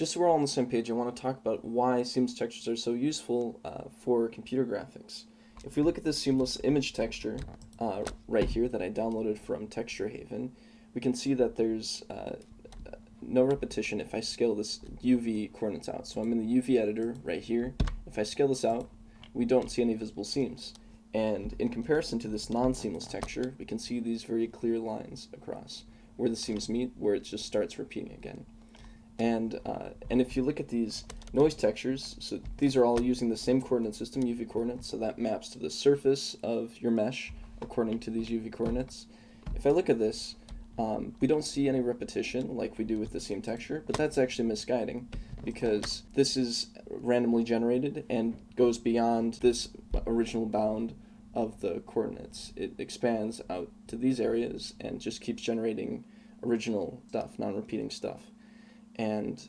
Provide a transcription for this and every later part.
Just so we're all on the same page, I want to talk about why seamless textures are so useful for computer graphics. If we look at this seamless image texture right here that I downloaded from Texture Haven, we can see that there's no repetition if I scale this UV coordinates out. So I'm in the UV editor right here. If I scale this out, we don't see any visible seams. And in comparison to this non-seamless texture, we can see these very clear lines across where the seams meet, where it just starts repeating again. And if you look at these noise textures, so these are all using the same coordinate system, UV coordinates, so that maps to the surface of your mesh according to these UV coordinates. If I look at this, we don't see any repetition like we do with the seam texture, but that's actually misguiding because this is randomly generated and goes beyond this original bound of the coordinates. It expands out to these areas and just keeps generating original stuff, non-repeating stuff. And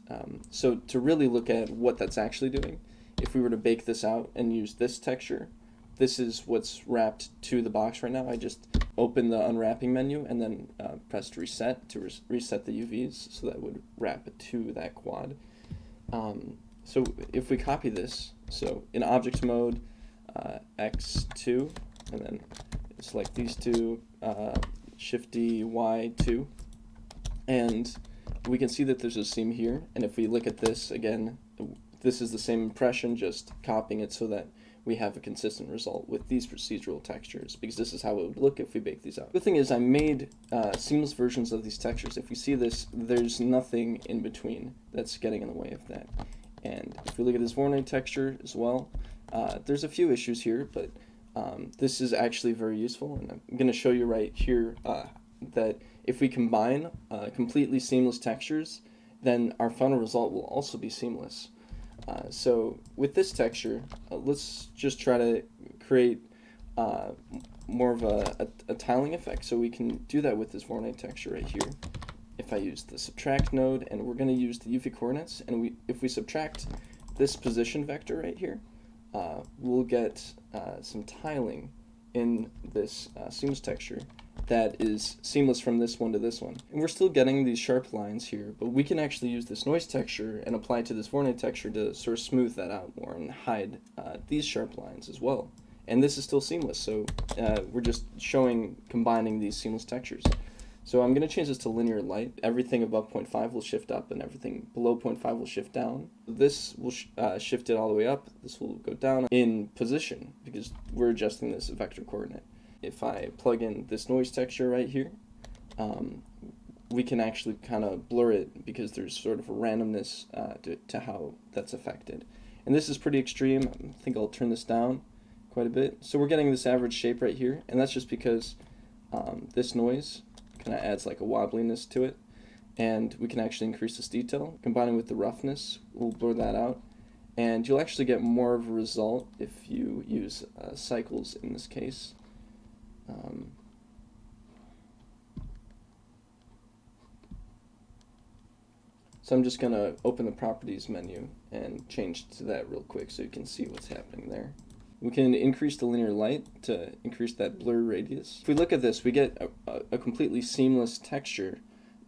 so to really look at what that's actually doing, if we were to bake this out and use this texture, this is what's wrapped to the box right now. I just opened the unwrapping menu and then pressed reset to reset the UVs, so that would wrap it to that quad. So if we copy this, so in object mode, X2, and then select these two, Shift D, Y2, and we can see that there's a seam here, and if we look at this again, this is the same impression, just copying it so that we have a consistent result with these procedural textures, because this is how it would look if we bake these out. The thing is, I made seamless versions of these textures. If we see this, there's nothing in between that's getting in the way of that. And if we look at this Voronoi texture as well, there's a few issues here, but this is actually very useful, and I'm going to show you right here that if we combine completely seamless textures, then our final result will also be seamless. So with this texture, let's just try to create more of a tiling effect. So we can do that with this Voronoi texture right here. If I use the subtract node, and we're going to use the UV coordinates, and if we subtract this position vector right here, we'll get some tiling in this seamless texture that is seamless from this one to this one. And we're still getting these sharp lines here, but we can actually use this noise texture and apply it to this Voronoi texture to sort of smooth that out more and hide these sharp lines as well. And this is still seamless, so we're just combining these seamless textures. So I'm going to change this to linear light. Everything above 0.5 will shift up, and everything below 0.5 will shift down. This will shift it all the way up. This will go down in position, because we're adjusting this vector coordinate. If I plug in this noise texture right here, we can actually kind of blur it because there's sort of a randomness to how that's affected. And this is pretty extreme. I think I'll turn this down quite a bit. So we're getting this average shape right here, and that's just because this noise kind of adds like a wobbliness to it, and we can actually increase this detail. Combining with the roughness, we'll blur that out, and you'll actually get more of a result if you use cycles in this case. So I'm just going to open the properties menu and change to that real quick so you can see what's happening there. We can increase the linear light to increase that blur radius. If we look at this, we get a completely seamless texture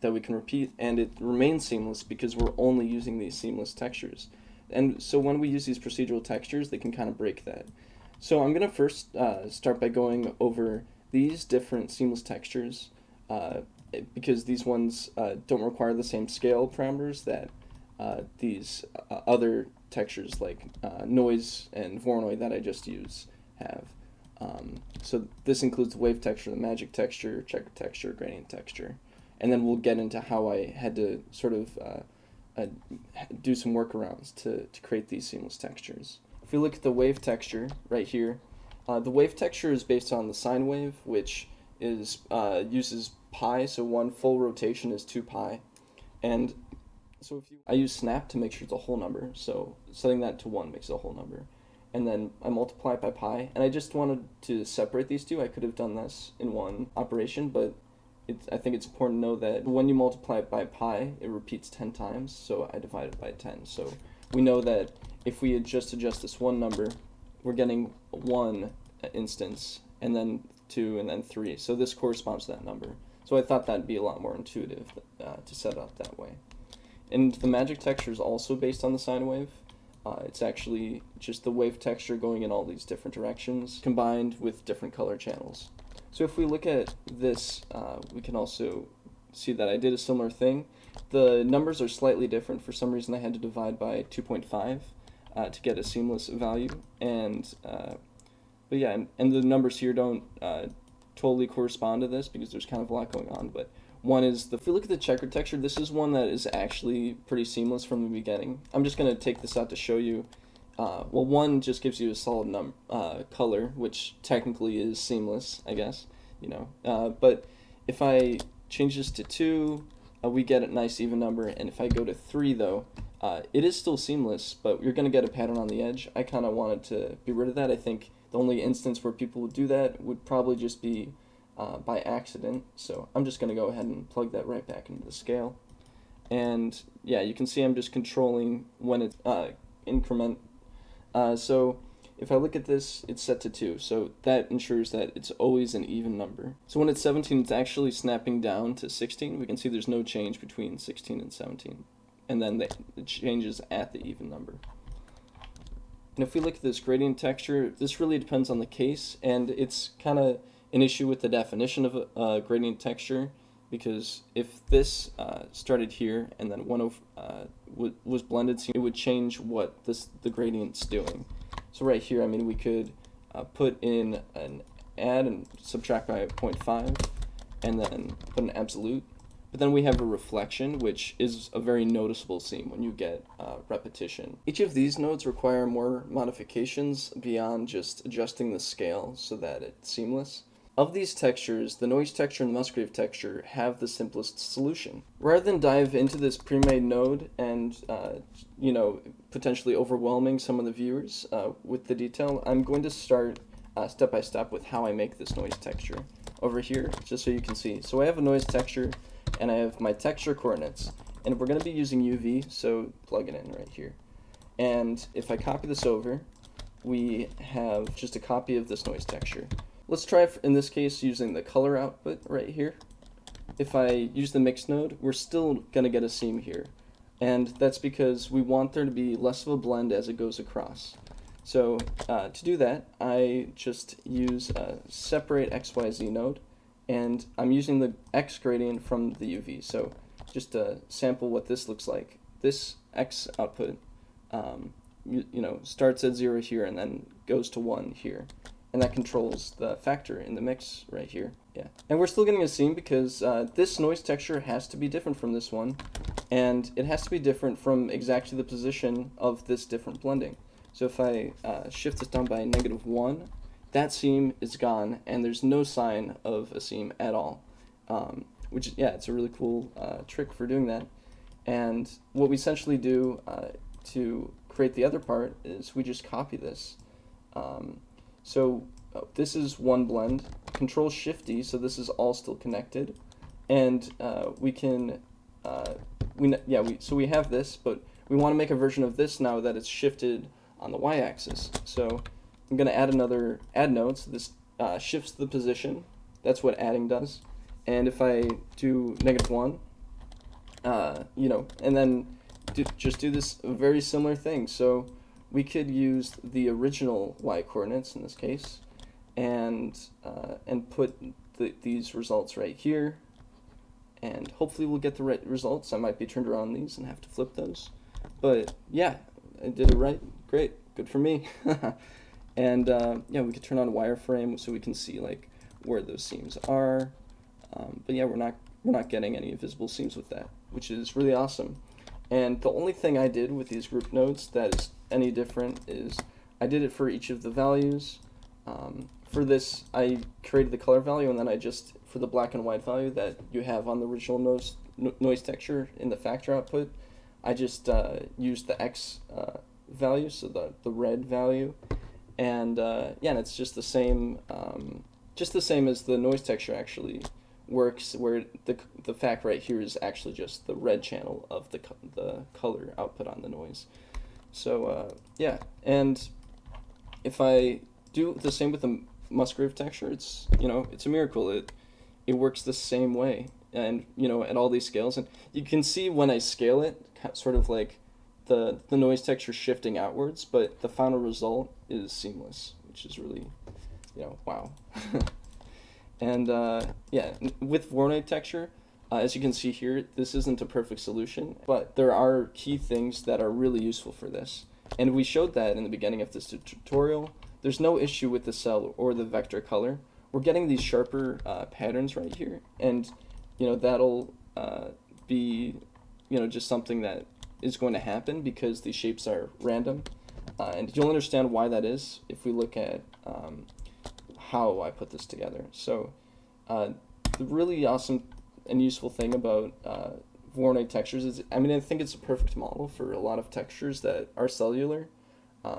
that we can repeat, and it remains seamless because we're only using these seamless textures. And so when we use these procedural textures, they can kind of break that. So I'm going to first start by going over these different seamless textures because these ones don't require the same scale parameters that these other textures like noise and Voronoi that I just used have. So this includes the wave texture, the magic texture, checker texture, gradient texture. And then we'll get into how I had to sort of do some workarounds to create these seamless textures. If we look at the wave texture right here, the wave texture is based on the sine wave, which is uses pi, so one full rotation is 2 pi. And so I use snap to make sure it's a whole number, so setting that to 1 makes it a whole number. And then I multiply it by pi, and I just wanted to separate these two. I could have done this in one operation, but I think it's important to know that when you multiply it by pi, it repeats 10 times, so I divided by 10. So we know that if we just adjust this one number, we're getting 1 instance, and then 2, and then 3. So this corresponds to that number. So I thought that'd be a lot more intuitive to set up that way. And the magic texture is also based on the sine wave. It's actually just the wave texture going in all these different directions combined with different color channels. So if we look at this, we can also see that I did a similar thing. The numbers are slightly different. For some reason I had to divide by 2.5 to get a seamless value. But yeah, and the numbers here don't totally correspond to this because there's kind of a lot going on. But one is, if we look at the checkered texture, this is one that is actually pretty seamless from the beginning. I'm just going to take this out to show you. Well, one just gives you a solid color, which technically is seamless, I guess, you know. But if I change this to 2, we get a nice even number. And if I go to 3, though, it is still seamless, but you're going to get a pattern on the edge. I kind of wanted to be rid of that. I think the only instance where people would do that would probably just be by accident. So I'm just going to go ahead and plug that right back into the scale. And yeah, you can see I'm just controlling when it's increment. So if I look at this, it's set to 2. So that ensures that it's always an even number. So when it's 17, it's actually snapping down to 16. We can see there's no change between 16 and 17. And then it changes at the even number. And if we look at this gradient texture, this really depends on the case, and it's kind of an issue with the definition of a gradient texture, because if this started here and then was blended, it would change what the gradient's doing. So right here, I mean, we could put in an add and subtract by 0.5, and then put an absolute. But then we have a reflection, which is a very noticeable seam when you get repetition. Each of these nodes require more modifications beyond just adjusting the scale so that it's seamless. Of these textures, the noise texture and the Musgrave texture have the simplest solution. Rather than dive into this pre-made node and potentially overwhelming some of the viewers with the detail, I'm going to start step by step with how I make this noise texture. Over here, just so you can see. So I have a noise texture, and I have my texture coordinates, and we're going to be using UV, so plug it in right here. And if I copy this over, we have just a copy of this noise texture. Let's try, in this case, using the color output right here. If I use the mix node, we're still going to get a seam here, and that's because we want there to be less of a blend as it goes across. So to do that, I just use a separate XYZ node, and I'm using the X gradient from the UV. So just to sample what this looks like, this X output starts at 0 here and then goes to 1 here. And that controls the factor in the mix right here. Yeah. And we're still getting a seam because this noise texture has to be different from this one, and it has to be different from exactly the position of this different blending. So if I shift this down by -1, that seam is gone, and there's no sign of a seam at all. Which, yeah, it's a really cool trick for doing that. And what we essentially do to create the other part is we just copy this. This is one blend. Control-Shift-D, so this is all still connected. And we can, so we have this, but we want to make a version of this now that it's shifted on the y-axis. So I'm going to add another add node, so this shifts the position. That's what adding does. And if I do -1, and then just do this very similar thing. So we could use the original y-coordinates in this case, and put these results right here, and hopefully we'll get the right results. I might be turned around these and have to flip those, but yeah, I did it right. Great, good for me. And yeah, we could turn on wireframe so we can see like where those seams are. But yeah, we're not getting any visible seams with that, which is really awesome. And the only thing I did with these group nodes that is any different is I did it for each of the values. For this, I created the color value, and then I just, for the black and white value that you have on the original noise texture in the factor output, I just used the X value, so the red value. And yeah, and it's just the same as the noise texture actually works, where the fact right here is actually just the red channel of the color output on the noise. So yeah, and if I do the same with the Musgrave texture, it's a miracle. It works the same way, and at all these scales, and you can see when I scale it sort of like the noise texture shifting outwards, but the final result is seamless, which is really, wow. And yeah, with Voronoi texture, as you can see here, this isn't a perfect solution, but there are key things that are really useful for this. And we showed that in the beginning of this tutorial. There's no issue with the cell or the vector color. We're getting these sharper patterns right here, and that'll be just something that is going to happen because these shapes are random. And you'll understand why that is if we look at how I put this together. So the really awesome and useful thing about Voronoi textures is, I think it's a perfect model for a lot of textures that are cellular.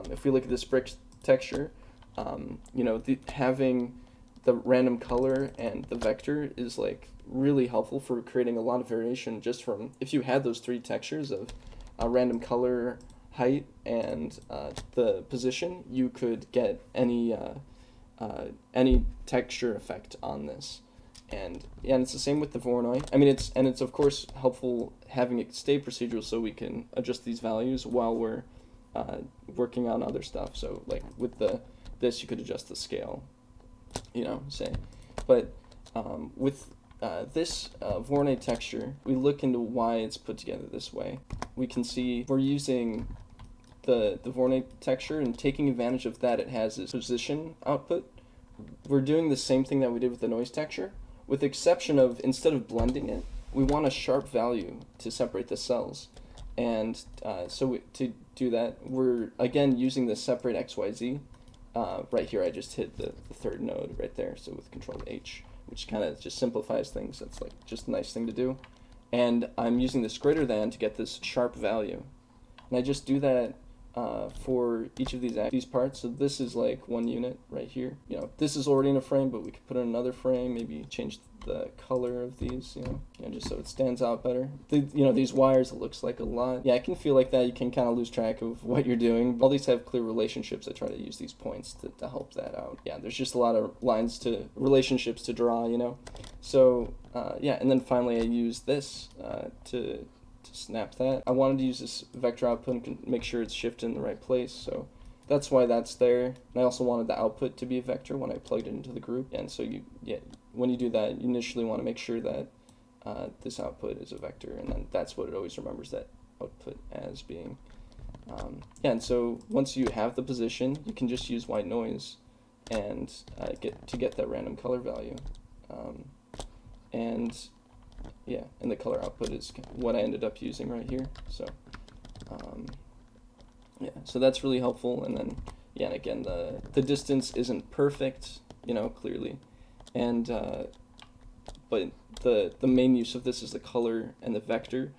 If we look at this brick texture, having the random color and the vector is like really helpful for creating a lot of variation just from, if you had those three textures of random color, height, and the position, you could get any texture effect on this. And it's the same with the Voronoi. It's of course helpful having it stay procedural so we can adjust these values while we're working on other stuff. So like with this, you could adjust the scale, say. But with this Voronoi texture, we look into why it's put together this way. We can see we're using the Voronoi texture and taking advantage of that it has this position output. We're doing the same thing that we did with the noise texture, with the exception of, instead of blending it, we want a sharp value to separate the cells. And to do that, we're again using the separate XYZ. Right here I just hit the third node right there, so with Control H, which kind of just simplifies things. That's like just a nice thing to do. And I'm using this greater than to get this sharp value. And I just do that for each of these parts. So this is like 1 unit right here. This is already in a frame, but we could put in another frame, maybe change the color of these, just so it stands out better. These wires, it looks like a lot. Yeah, it can feel like that. You can kind of lose track of what you're doing. All these have clear relationships. I try to use these points to help that out. Yeah, there's just a lot of relationships to draw, So, yeah, and then finally I use this to snap that. I wanted to use this vector output and make sure it's shifted in the right place, so that's why that's there. And I also wanted the output to be a vector when I plugged it into the group, and so when you do that, you initially want to make sure that this output is a vector, and then that's what it always remembers that output as being. And so once you have the position, you can just use white noise and get that random color value. And the color output is what I ended up using right here. So, so that's really helpful. And then, and again, the distance isn't perfect, clearly. And, but the main use of this is the color and the vector.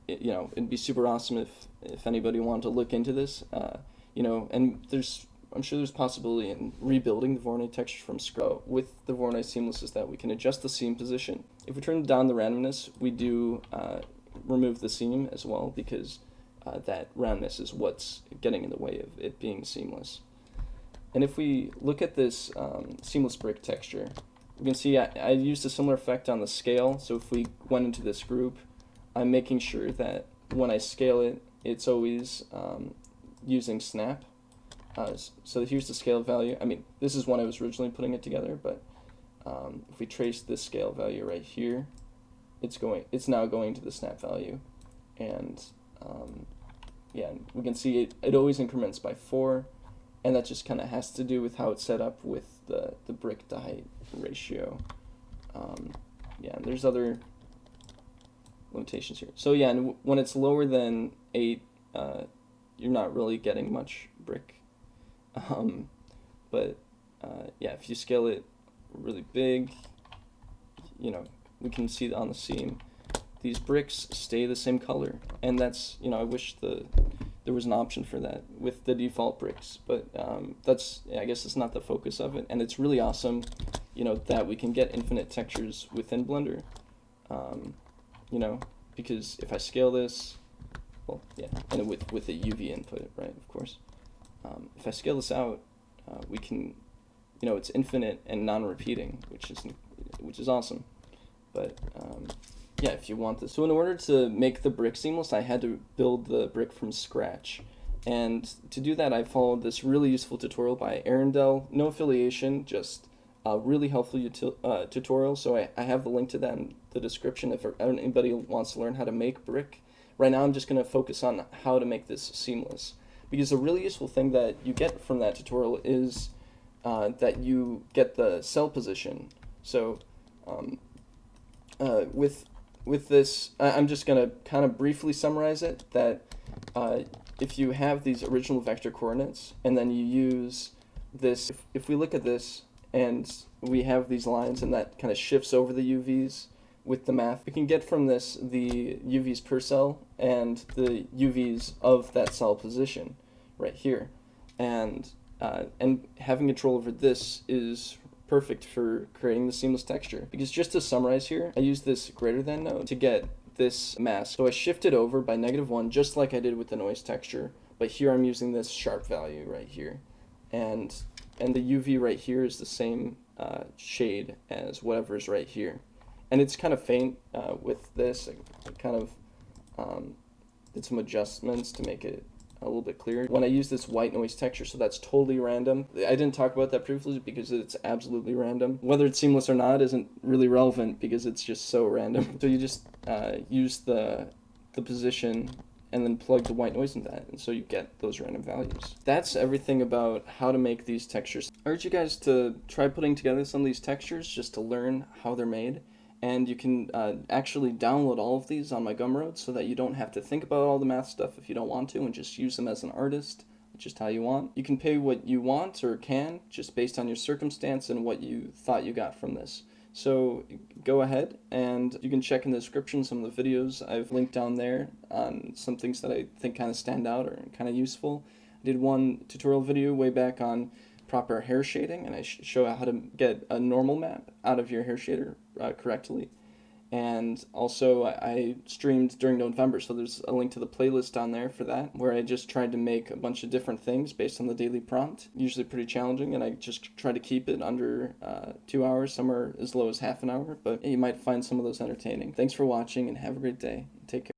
It'd be super awesome if anybody wanted to look into this, and I'm sure there's possibility in rebuilding the Voronoi texture from scratch. With the Voronoi seamless is that we can adjust the seam position. If we turn down the randomness, we do remove the seam as well, because that randomness is what's getting in the way of it being seamless. And if we look at this seamless brick texture, we can see I used a similar effect on the scale. So if we went into this group, I'm making sure that when I scale it, it's always using snap. So here's the scale value. This is when I was originally putting it together, but if we trace this scale value right here, it's now going to the snap value, and we can see it always increments by 4, and that just kind of has to do with how it's set up with the brick to height ratio. And there's other limitations here. So and when it's lower than 8, you're not really getting much brick. If you scale it really big, we can see on the seam, these bricks stay the same color, and that's, I wish there was an option for that with the default bricks, but I guess it's not the focus of it, and it's really awesome, that we can get infinite textures within Blender, because if I scale this, and with the UV input, right, of course. If I scale this out, we can, it's infinite and non-repeating, which is awesome. But Yeah, if you want this. So in order to make the brick seamless, I had to build the brick from scratch. And to do that, I followed this really useful tutorial by Arundel. No affiliation, just a really helpful tutorial. So I have the link to that in the description if anybody wants to learn how to make brick. Right now, I'm just going to focus on how to make this seamless. Because a really useful thing that you get from that tutorial is that you get the cell position. So with this, I'm just going to kind of briefly summarize it, that if you have these original vector coordinates and then you use this, if we look at this and we have these lines and that kind of shifts over the UVs with the math, we can get from this the UVs per cell and the UVs of that cell position right here. And having control over this is perfect for creating the seamless texture. Because just to summarize here, I use this greater than node to get this mask. So I shift it over by -1, just like I did with the noise texture, but here I'm using this sharp value right here. And the UV right here is the same shade as whatever is right here. And it's kind of faint with this. I kind of did some adjustments to make it a little bit clearer. When I use this white noise texture, so that's totally random. I didn't talk about that previously because it's absolutely random. Whether it's seamless or not isn't really relevant because it's just so random. So you just use the position and then plug the white noise into that, and so you get those random values. That's everything about how to make these textures. I urge you guys to try putting together some of these textures just to learn how they're made. And you can actually download all of these on my gumroad so that you don't have to think about all the math stuff if you don't want to, and just use them as an artist, just how you want. You can pay what you want or can, just based on your circumstance and what you thought you got from this. So go ahead, and you can check in the description some of the videos I've linked down there on some things that I think kind of stand out or kind of useful. I did one tutorial video way back on proper hair shading, and I show how to get a normal map out of your hair shader correctly. And also I streamed during November, so there's a link to the playlist down there for that, where I just tried to make a bunch of different things based on the daily prompt. Usually pretty challenging, and I just try to keep it under 2 hours, somewhere as low as half an hour, but you might find some of those entertaining. Thanks for watching, and have a great day. Take care.